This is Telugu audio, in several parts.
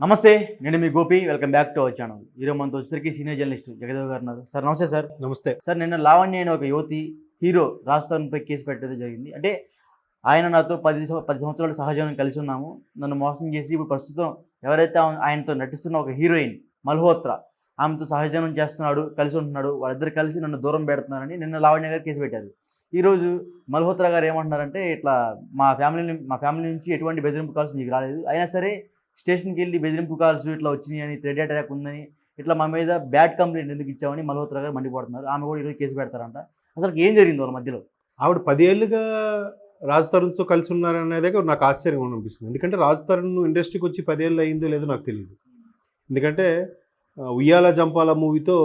నమస్తే, నేను మీ Gopi. Welcome back to our channel. ఈరోజు మనతో వచ్చేసరికి సీనియర్ జర్నలిస్ట్ జగదేవ్ గారు ఉన్నారు. సార్ నమస్తే సార్. నమస్తే సార్, నిన్న లావణ్య అనే ఒక యువతి హీరో రాజస్థాన్పై కేసు పెట్టడం జరిగింది. అంటే ఆయన నాతో 10 సంవత్సరాలు సహజీవనం కలిసి ఉన్నాము, నన్ను మోసం చేసి ఇప్పుడు ప్రస్తుతం ఎవరైతే ఆయనతో నటిస్తున్న ఒక హీరోయిన్ మల్హోత్రా, ఆమెతో సహజీవనం చేస్తున్నాడు, కలిసి ఉంటున్నాడు, వాళ్ళిద్దరు కలిసి నన్ను దూరం పెడుతున్నారని నిన్న లావణ్య గారు కేసు పెట్టారు. ఈరోజు మల్హోత్రా గారు ఏమంటున్నారంటే, ఇట్లా మా ఫ్యామిలీ నుంచి ఎటువంటి బెదిరింపు కాల్స్ మీకు రాలేదు, అయినా సరే స్టేషన్కి వెళ్ళి బెదిరింపు కాల్స్ ఇట్లా వచ్చినాయి అని, థ్రెడ్ అటాక్ ఉందని, ఇట్లా మా మీద బ్యాడ్ కంప్లైంట్ ఎందుకు ఇచ్చామని మల్హోత్రా గారు మండిపడుతున్నారు. ఆమె కూడా ఈరోజు కేసు పెడతారంట. అసలు ఏం జరిగింది వాళ్ళ మధ్యలో? ఆవిడ 10 ఏళ్ళుగా రాజ్ తరుణ్తో కలిసి ఉన్నారనేదే నాకు ఆశ్చర్యంగా అనిపిస్తుంది. ఎందుకంటే రాజ్ తరుణ్ ఇండస్ట్రీకి వచ్చి 10 ఏళ్ళు అయిందో లేదో నాకు తెలియదు. ఎందుకంటే ఉయ్యాల జంపాల మూవీతో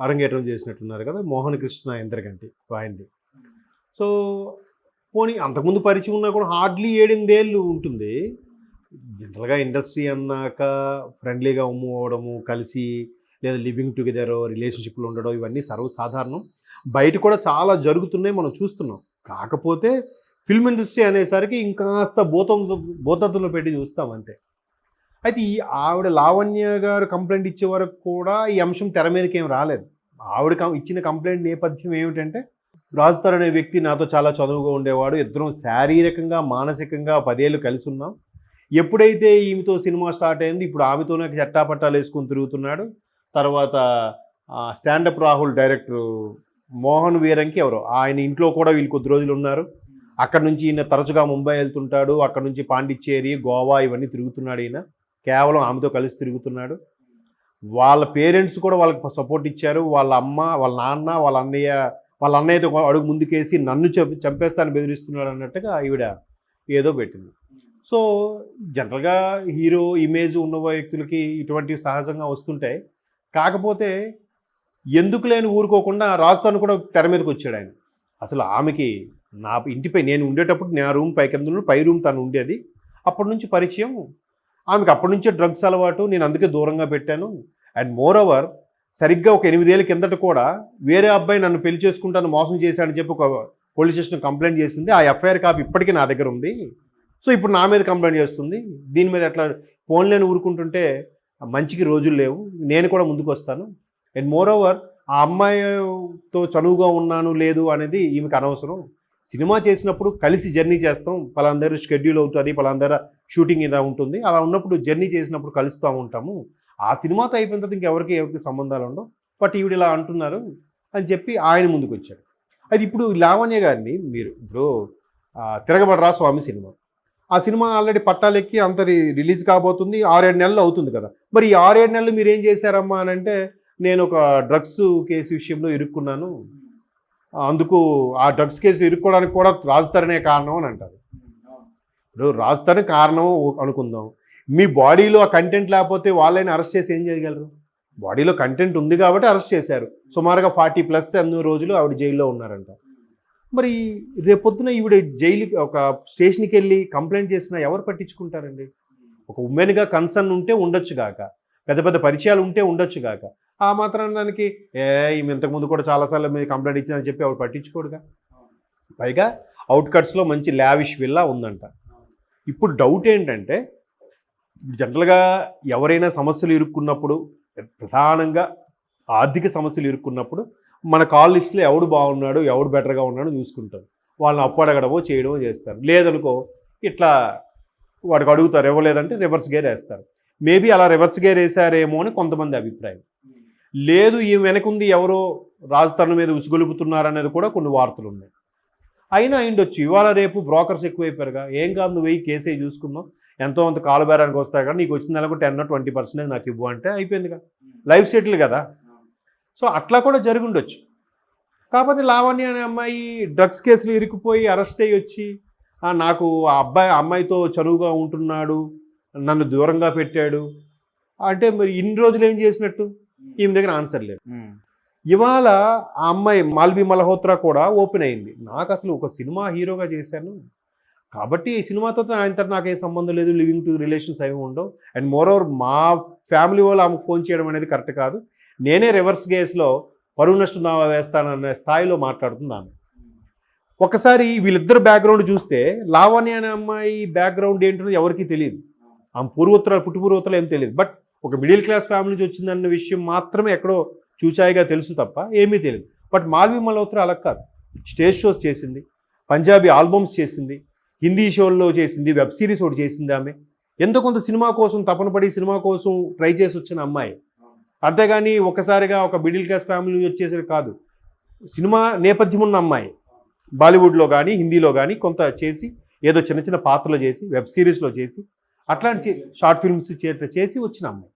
అరంగేట్రం చేసినట్టున్నారు కదా, మోహన్ కృష్ణ ఎందరికంటే ఆయనది. సో పోనీ అంతకుముందు పరిచయం ఉన్నా కూడా హార్డ్లీ 7-8 ఏళ్ళు ఉంటుంది. జనరల్గా ఇండస్ట్రీ అన్నాక ఫ్రెండ్లీగా మూవ్ అవ్వడము, కలిసి లేదా లివింగ్ టుగెదర్ రిలేషన్షిప్లో ఉండడం, ఇవన్నీ సర్వసాధారణం. బయట కూడా చాలా జరుగుతున్నాయి, మనం చూస్తున్నాం. కాకపోతే ఫిల్మ్ ఇండస్ట్రీ అనేసరికి ఇంకాస్త భూతత్వంలో పెట్టి చూస్తాం అంతే. అయితే ఈ ఆవిడ లావణ్య గారు కంప్లైంట్ ఇచ్చే వరకు కూడా ఈ అంశం తెర మీదకి ఏం రాలేదు. ఆవిడ ఇచ్చిన కంప్లైంట్ నేపథ్యం ఏమిటంటే, రాజ్ తరుణ్ అనే వ్యక్తి నాతో చాలా చదువుగా ఉండేవాడు, ఇద్దరం శారీరకంగా మానసికంగా 10 ఏళ్ళు కలిసి ఉన్నాం. ఎప్పుడైతే ఈమెతో సినిమా స్టార్ట్ అయింది, ఇప్పుడు ఆమెతోనే చట్టాపట్టాలు వేసుకొని తిరుగుతున్నాడు. తర్వాత స్టాండప్ రాహుల్ డైరెక్టర్ మోహన్ వీరంకి ఎవరో ఆయన ఇంట్లో కూడా వీళ్ళు కొద్ది రోజులు ఉన్నారు. అక్కడ నుంచి ఈయన తరచుగా ముంబై వెళ్తుంటాడు, అక్కడ నుంచి పాండిచ్చేరి, గోవా ఇవన్నీ తిరుగుతున్నాడు. ఈయన కేవలం ఆమెతో కలిసి తిరుగుతున్నాడు. వాళ్ళ పేరెంట్స్ కూడా వాళ్ళకి సపోర్ట్ ఇచ్చారు. వాళ్ళ అమ్మ, వాళ్ళ నాన్న, వాళ్ళ అన్నయ్యతో అడుగు ముందుకేసి నన్ను చంపేస్తాను బెదిరిస్తున్నాడు అన్నట్టుగా ఈవిడ ఏదో పెట్టింది. సో జనరల్గా హీరో ఇమేజ్ ఉన్న వ్యక్తులకి ఇటువంటివి సహజంగా వస్తుంటాయి. కాకపోతే ఎందుకు లేని ఊరుకోకుండా రాజ్ తరుణ్ కూడా తెర మీదకి వచ్చాడు. ఆయన అసలు ఆమెకి నా ఇంటిపై నేను ఉండేటప్పుడు నా రూమ్ పై రూమ్ తను ఉండేది. అప్పటి నుంచి పరిచయం, ఆమెకి అప్పటి నుంచే డ్రగ్స్ అలవాటు, నేను అందుకే దూరంగా పెట్టాను. అండ్ మోర్ ఓవర్ సరిగ్గా ఒక 8 ఏళ్ళ కిందట కూడా వేరే అబ్బాయి నన్ను పెళ్లి చేసుకుంటాను మోసం చేశాడని చెప్పి ఒక పోలీస్ స్టేషన్ కంప్లైంట్ చేసింది. ఆ ఎఫ్ఐఆర్ కాపీ ఇప్పటికీ నా దగ్గర ఉంది. సో ఇప్పుడు నా మీద కంప్లైంట్ చేస్తుంది. దీని మీద ఎట్లా ఫోన్లేని ఊరుకుంటుంటే మంచికి రోజులు లేవు, నేను కూడా ముందుకు వస్తాను. అండ్ మోర్ ఓవర్ ఆ అమ్మాయితో చనువుగా ఉన్నాను లేదు అనేది ఈమెకు అనవసరం. సినిమా చేసినప్పుడు కలిసి జర్నీ చేస్తాం, పలాందరూ షెడ్యూల్ అవుతుంది, పలాందరూ షూటింగ్ ఇలా ఉంటుంది. అలా ఉన్నప్పుడు జర్నీ చేసినప్పుడు కలుస్తూ ఉంటాము. ఆ సినిమాతో అయిపోయిన తర్వాత ఎవరికి సంబంధాలు ఉండవు. బట్ ఈవిడ ఇలా అంటున్నారు అని చెప్పి ఆయన ముందుకు వచ్చాడు. అది ఇప్పుడు లావణ్య గారిని మీరు ఇప్పుడు తిరగబడరా స్వామి సినిమా, ఆ సినిమా ఆల్రెడీ పట్టాలెక్కి అంత రిలీజ్ కాబోతుంది, 6-7 నెలలు అవుతుంది కదా. మరి ఈ 6-7 నెలలు మీరు ఏం చేశారమ్మా అని అంటే, నేను ఒక డ్రగ్స్ కేసు విషయంలో ఇరుక్కున్నాను, అందుకు ఆ డ్రగ్స్ కేసులో ఇరుక్కోవడానికి కూడా రాజ్ తరుణే కారణం అని అంటారు. ఇప్పుడు రాజ్ తరుణ్ కారణం అనుకుందాం, మీ బాడీలో ఆ కంటెంట్ లేకపోతే వాళ్ళని అరెస్ట్ చేసి ఏం చేయగలరు? బాడీలో కంటెంట్ ఉంది కాబట్టి అరెస్ట్ చేశారు. సుమారుగా 40+ అన్ని రోజులు ఆవిడ జైల్లో ఉన్నారంట. మరి రేపొద్దున ఈవిడ జైలుకి ఒక స్టేషన్కి వెళ్ళి కంప్లైంట్ చేసినా ఎవరు పట్టించుకుంటారండి? ఒక ఉమెన్గా కన్సర్న్ ఉంటే ఉండొచ్చు గాక, పెద్ద పెద్ద పరిచయాలు ఉంటే ఉండొచ్చు గాక, ఆ మాత్రం దానికి ఈమె ఇంతకుముందు కూడా చాలాసార్లు మీరు కంప్లైంట్ ఇచ్చిందని చెప్పి ఆవిడ పట్టించుకోడుగా. పైగా అవుట్కట్స్లో మంచి లావిష్ విల్లా ఉందంట. ఇప్పుడు డౌట్ ఏంటంటే, జనరల్గా ఎవరైనా సమస్యలు ఇరుక్కున్నప్పుడు, ప్రధానంగా ఆర్థిక సమస్యలు ఇరుక్కున్నప్పుడు మన కాల్ లిస్టులో ఎవడు బాగున్నాడు, ఎవడు బెటర్గా ఉన్నాడు చూసుకుంటారు. వాళ్ళని అప్పు అడగడమో చేయడమో చేస్తారు. లేదనుకో ఇట్లా వాడికి అడుగుతారు, ఇవ్వలేదంటే రివర్స్ గేర్ వేస్తారు. మేబీ అలా రివర్స్ గేర్ వేసారేమో అని కొంతమంది అభిప్రాయం. లేదు ఈ వెనకుంది ఎవరో రాజ్ తరుణ్ మీద ఉసుగొలుపుతున్నారనేది కూడా కొన్ని వార్తలు ఉన్నాయి. అయినా అయిండొచ్చు. ఇవాళ రేపు బ్రోకర్స్ ఎక్కువైపోయారుగా. ఏం కాదు, నువ్వు వెయ్యి కేసే చూసుకుందాం, ఎంతో అంత కాలు బేరానికి వస్తాయి కదా, నీకు వచ్చిన నెలకు 10-20% నాకు ఇవ్వు అంటే అయిపోయిందిగా, లైఫ్ సెటిల్ కదా. సో అట్లా కూడా జరిగి ఉండొచ్చు. కాకపోతే లావణ్య అనే అమ్మాయి డ్రగ్స్ కేసులు ఇరుక్కుపోయి అరెస్ట్ అయ్యి వచ్చి, నాకు ఆ అమ్మాయితో చనువుగా ఉంటున్నాడు, నన్ను దూరంగా పెట్టాడు అంటే, మరి ఇన్ని రోజులు ఏం చేసినట్టు? ఈమె దగ్గర ఆన్సర్ లేదు. ఇవాళ ఆ అమ్మాయి మాల్వి మల్హోత్రా కూడా ఓపెన్ అయింది, నాకు అసలు ఒక సినిమా హీరోగా చేశాను కాబట్టి ఈ సినిమాతో ఆయనతో నాకేం సంబంధం లేదు, లివింగ్ టు రిలేషన్స్ అవి ఉండవు. అండ్ మోర్ ఓవర్ మా ఫ్యామిలీ వాళ్ళు ఆమెకు ఫోన్ చేయడం అనేది కరెక్ట్ కాదు, నేనే రివర్స్ కేసులో పరువు నష్టం దావా వేస్తానన్న స్థాయిలో మాట్లాడుతుంది ఆమె. ఒకసారి వీళ్ళిద్దరు బ్యాక్గ్రౌండ్ చూస్తే లావణ్య అనే అమ్మాయి బ్యాక్గ్రౌండ్ ఏంటో ఎవరికీ తెలియదు. ఆమె పుట్టు పూర్వోత్తరాలు ఏం తెలియదు. బట్ ఒక మిడిల్ క్లాస్ ఫ్యామిలీ నుంచి వచ్చిందన్న విషయం మాత్రమే ఎక్కడో చూచాయిగా తెలుసు తప్ప ఏమీ తెలియదు. బట్ మాల్వి మల్హోత్రా అలా కాదు. స్టేజ్ షోస్ చేసింది, పంజాబీ ఆల్బమ్స్ చేసింది, హిందీ షోల్లో చేసింది, వెబ్ సిరీస్ ఒకటి చేసింది. ఆమె ఎంతో కొంత సినిమా కోసం తపన పడి సినిమా కోసం ట్రై చేసి వచ్చిన అమ్మాయి. అంతేగాని ఒకసారిగా ఒక మిడిల్ క్లాస్ ఫ్యామిలీ వచ్చేసరి కాదు. సినిమా నేపథ్యం ఉన్న అమ్మాయి. బాలీవుడ్లో కానీ హిందీలో కానీ కొంత చేసి ఏదో చిన్న చిన్న పాత్రలు చేసి వెబ్ సిరీస్లో చేసి అట్లాంటి షార్ట్ ఫిల్మ్స్ చేసి వచ్చిన అమ్మాయి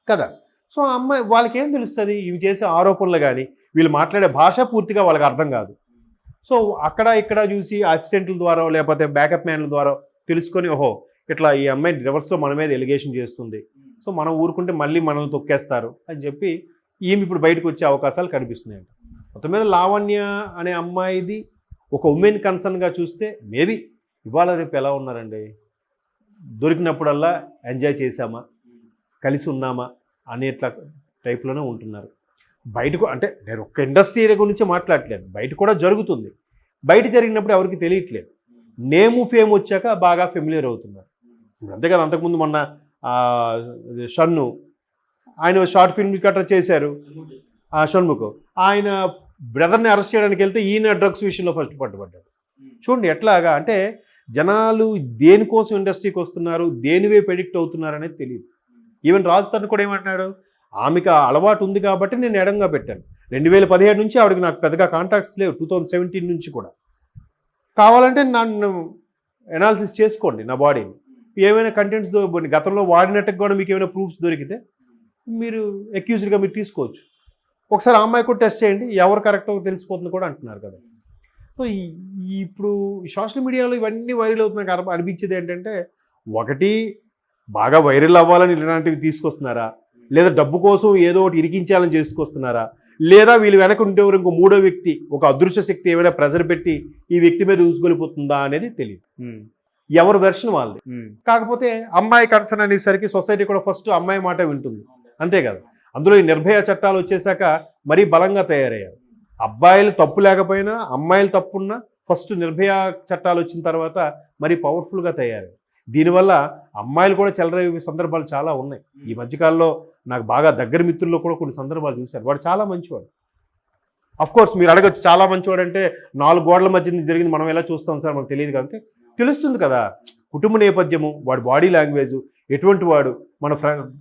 కదా. సో ఆ అమ్మాయి వాళ్ళకి ఏం తెలుస్తుంది, ఇవి చేసే ఆరోపణలు కానీ వీళ్ళు మాట్లాడే భాష పూర్తిగా వాళ్ళకి అర్థం కాదు. సో అక్కడ ఇక్కడ చూసి అసిస్టెంట్ల ద్వారా లేకపోతే బ్యాకప్ మ్యాన్ల ద్వారా తెలుసుకొని ఓహో ఇట్లా ఈ అమ్మాయి రివర్స్లో మన మీద ఎలిగేషన్ చేస్తుంది, సో మనం ఊరుకుంటే మళ్ళీ మనల్ని తొక్కేస్తారు అని చెప్పి ఈమె ఇప్పుడు బయటకు వచ్చే అవకాశాలు కనిపిస్తున్నాయంట. మొత్తం మీద లావణ్య అనే అమ్మాయిది ఒక ఉమెన్ కన్సర్న్గా చూస్తే మేబీ ఇవాళ రేపు ఎలా ఉన్నారండి, దొరికినప్పుడల్లా ఎంజాయ్ చేశామా, కలిసి ఉన్నామా అనేట్లా టైప్లోనే ఉంటున్నారు. బయటకు అంటే నేను ఒక్క ఇండస్ట్రీ ఏరియా గురించి మాట్లాడట్లేదు, బయట కూడా జరుగుతుంది. బయట జరిగినప్పుడు ఎవరికి తెలియట్లేదు. నేము ఫేమ్ వచ్చాక బాగా ఫెమిలియర్ అవుతున్నారు. అంతే కదా. అంతకుముందు మొన్న షన్ను ఆయన షార్ట్ ఫిల్మ్ కట్టర్ చేశారు, షణ్ముఖ్. ఆయన బ్రదర్ని అరెస్ట్ చేయడానికి వెళ్తే ఈయన డ్రగ్స్ విషయంలో ఫస్ట్ పట్టుబడ్డాడు. చూడండి ఎట్లాగా అంటే జనాలు దేనికోసం ఇండస్ట్రీకి వస్తున్నారు, దేనివే ప్రెడిక్ట్ అవుతున్నారు అనేది తెలియదు. ఈవెన్ రాజు తరుణ్ కూడా ఏమంటున్నాడు, ఆమెకు అలవాటు ఉంది కాబట్టి నేను ఎడంగా పెట్టాను. 2017 నుంచి ఆవిడకి నాకు పెద్దగా కాంటాక్ట్స్ లేవు, 2017 నుంచి కూడా. కావాలంటే నన్ను ఎనాలిసిస్ చేసుకోండి నా బాడీని, ఏమైనా కంటెంట్స్ గతంలో వాడినట్టుగా కూడా మీకు ఏమైనా ప్రూఫ్స్ దొరికితే మీరు అక్యూజ్డ్గా మీరు తీసుకోవచ్చు. ఒకసారి ఆ అమ్మాయి కూడా టెస్ట్ చేయండి, ఎవరు కరెక్టో తెలిసిపోతుంది కూడా అంటున్నారు కదా. సో ఇప్పుడు సోషల్ మీడియాలో ఇవన్నీ వైరల్ అవుతున్నాయి. అనిపించేది ఏంటంటే ఒకటి బాగా వైరల్ అవ్వాలని ఇలాంటివి తీసుకొస్తున్నారా, లేదా డబ్బు కోసం ఏదో ఒకటి ఇరికించాలని చేసుకొస్తున్నారా, లేదా వీళ్ళు వెనక ఉండేవారు ఇంకో మూడో వ్యక్తి ఒక అదృశ్య శక్తి ఏమైనా ప్రెజర్ పెట్టి ఈ వ్యక్తి మీద ఊసుకొలిపోతుందా అనేది తెలియదు. ఎవరు వెర్షన్ వాళ్ళది. కాకపోతే అమ్మాయి కన్సర్న్ అనేసరికి సొసైటీ కూడా ఫస్ట్ అమ్మాయి మాట వింటుంది, అంతే కదా. అందులో ఈ నిర్భయ చట్టాలు వచ్చేసాక మరీ బలంగా తయారయ్యారు. అబ్బాయిలు తప్పు లేకపోయినా అమ్మాయిలు తప్పున్నా ఫస్ట్ నిర్భయ చట్టాలు వచ్చిన తర్వాత మరీ పవర్ఫుల్గా తయారయ్యారు. దీనివల్ల అమ్మాయిలు కూడా చెలరేగే సందర్భాలు చాలా ఉన్నాయి. ఈ మధ్యకాలంలో నాకు బాగా దగ్గర మిత్రుల్లో కూడా కొన్ని సందర్భాలు చూశారు. వాడు చాలా మంచివాడు. కోర్స్ మీరు అడగచ్చు చాలా మంచివాడు అంటే 4 గోడల మధ్య జరిగింది మనం ఎలా చూస్తాం సార్ మనకు తెలియదు కాబట్టి తెలుస్తుంది కదా. కుటుంబ నేపథ్యము, వాడి బాడీ లాంగ్వేజ్ ఎటువంటి వాడు, మన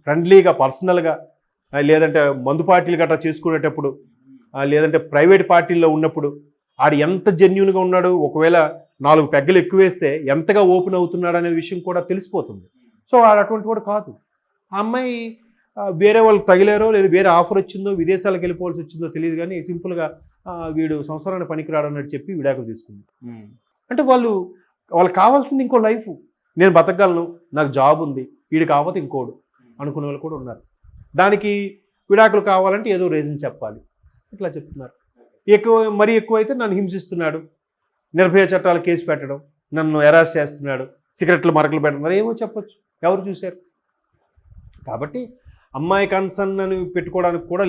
ఫ్రెండ్లీగా పర్సనల్గా లేదంటే మందు పార్టీలు గట్రా చేసుకునేటప్పుడు లేదంటే ప్రైవేట్ పార్టీల్లో ఉన్నప్పుడు ఆడు ఎంత జెన్యూన్గా ఉన్నాడు, ఒకవేళ 4 పెగ్గలు ఎక్కువ వేస్తే ఎంతగా ఓపెన్ అవుతున్నాడు అనే విషయం కూడా తెలిసిపోతుంది. సో ఆడు అటువంటి వాడు కాదు. ఆ అమ్మాయి వేరే వాళ్ళకి తగిలారో లేదా వేరే ఆఫర్ వచ్చిందో విదేశాలకు వెళ్ళిపోవాల్సి వచ్చిందో తెలియదు కానీ సింపుల్గా వీడు సంవత్సరానికి పనికిరాడు అన్నట్టు చెప్పి విడాకులు తీసుకుంది. అంటే వాళ్ళకి కావాల్సింది ఇంకో లైఫ్, నేను బతకగలను, నాకు జాబ్ ఉంది, వీడు కాకపోతే ఇంకోడు అనుకునే వాళ్ళు కూడా ఉన్నారు. దానికి విడాకులు కావాలంటే ఏదో రీజన్ చెప్పాలి, ఇట్లా చెప్తున్నారు. మరీ ఎక్కువైతే నన్ను హింసిస్తున్నాడు, నిర్భయ చట్టాలు కేసు పెట్టడం, నన్ను అరెస్ట్ చేస్తున్నాడు, సిగరెట్లు మరకలు పెడుతున్నారు, ఏమో చెప్పొచ్చు, ఎవరు చూశారు. కాబట్టి అమ్మాయి కన్సర్న్ అని పెట్టుకోవడానికి కూడా